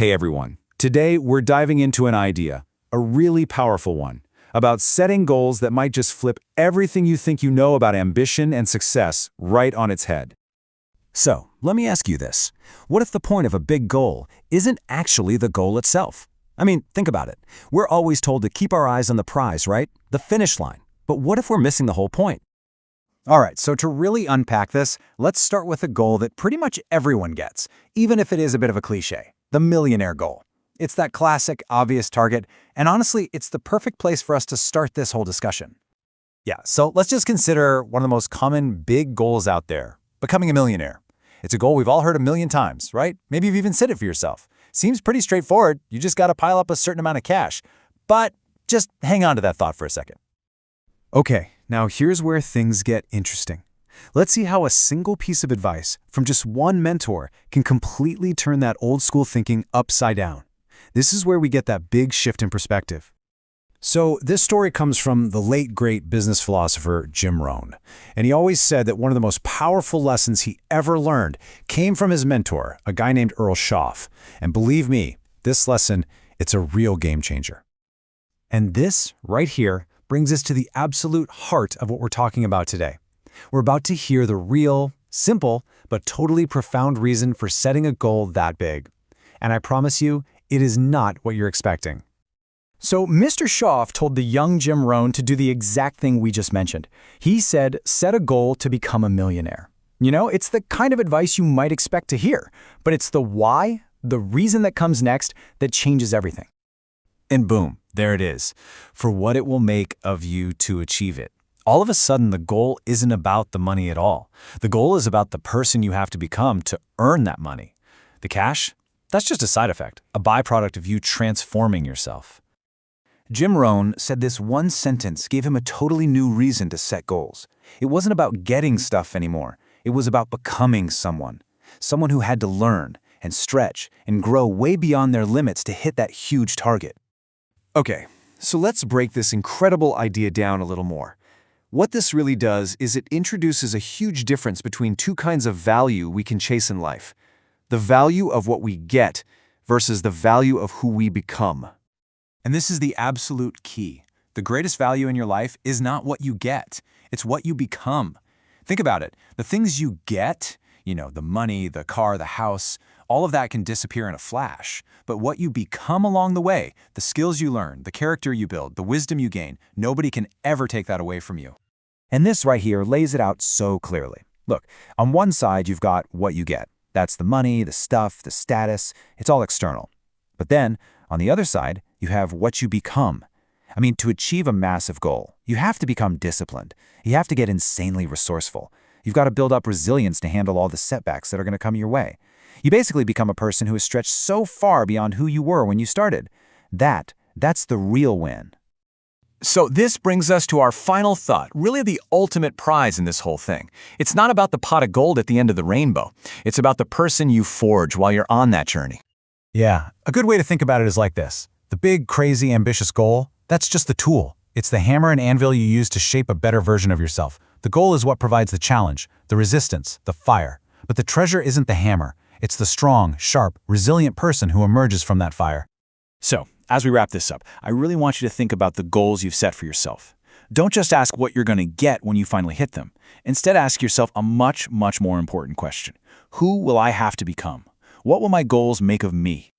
Hey everyone, today we're diving into an idea, a really powerful one, about setting goals that might just flip everything you think you know about ambition and success right on its head. So, let me ask you this. What if the point of a big goal isn't actually the goal itself? I mean, think about it. We're always told to keep our eyes on the prize, right? The finish line. But what if we're missing the whole point? All right, so to really unpack this, let's start with a goal that pretty much everyone gets, even if it is a bit of a cliche, the millionaire goal. It's that classic, obvious target, and honestly, it's the perfect place for us to start this whole discussion. Yeah, so let's just consider one of the most common big goals out there, becoming a millionaire. It's a goal we've all heard a million times, right? Maybe you've even said it for yourself. Seems pretty straightforward, you just gotta pile up a certain amount of cash. But just hang on to that thought for a second. Okay, now here's where things get interesting. Let's see how a single piece of advice from just one mentor can completely turn that old school thinking upside down. This is where we get that big shift in perspective. So this story comes from the late great business philosopher Jim Rohn. And he always said that one of the most powerful lessons he ever learned came from his mentor, a guy named Earl Schaff. And believe me, this lesson, it's a real game changer. And this right here brings us to the absolute heart of what we're talking about today. We're about to hear the real, simple, but totally profound reason for setting a goal that big. And I promise you, it is not what you're expecting. So Mr. Schaff told the young Jim Rohn to do the exact thing we just mentioned. He said, set a goal to become a millionaire. You know, it's the kind of advice you might expect to hear, but it's the why, the reason that comes next, that changes everything. And boom, there it is, for what it will make of you to achieve it. All of a sudden, the goal isn't about the money at all. The goal is about the person you have to become to earn that money. The cash? That's just a side effect, a byproduct of you transforming yourself. Jim Rohn said this one sentence gave him a totally new reason to set goals. It wasn't about getting stuff anymore. It was about becoming someone who had to learn and stretch and grow way beyond their limits to hit that huge target. Okay, so let's break this incredible idea down a little more. What this really does is it introduces a huge difference between two kinds of value we can chase in life. The value of what we get versus the value of who we become. And this is the absolute key. The greatest value in your life is not what you get. It's what you become. Think about it. The things you get, the money, the car, the house, all of that can disappear in a flash. But what you become along the way, the skills you learn, the character you build, the wisdom you gain, nobody can ever take that away from you. And this right here lays it out so clearly. Look, on one side, you've got what you get. That's the money, the stuff, the status. It's all external. But then, on the other side, you have what you become. I mean, to achieve a massive goal, you have to become disciplined. You have to get insanely resourceful. You've got to build up resilience to handle all the setbacks that are going to come your way. You basically become a person who has stretched so far beyond who you were when you started. That's the real win. So this brings us to our final thought, really the ultimate prize in this whole thing. It's not about the pot of gold at the end of the rainbow. It's about the person you forge while you're on that journey. Yeah, a good way to think about it is like this. The big, crazy, ambitious goal, that's just the tool. It's the hammer and anvil you use to shape a better version of yourself. The goal is what provides the challenge, the resistance, the fire. But the treasure isn't the hammer. It's the strong, sharp, resilient person who emerges from that fire. So, as we wrap this up, I really want you to think about the goals you've set for yourself. Don't just ask what you're going to get when you finally hit them. Instead, ask yourself a much, much more important question. Who will I have to become? What will my goals make of me?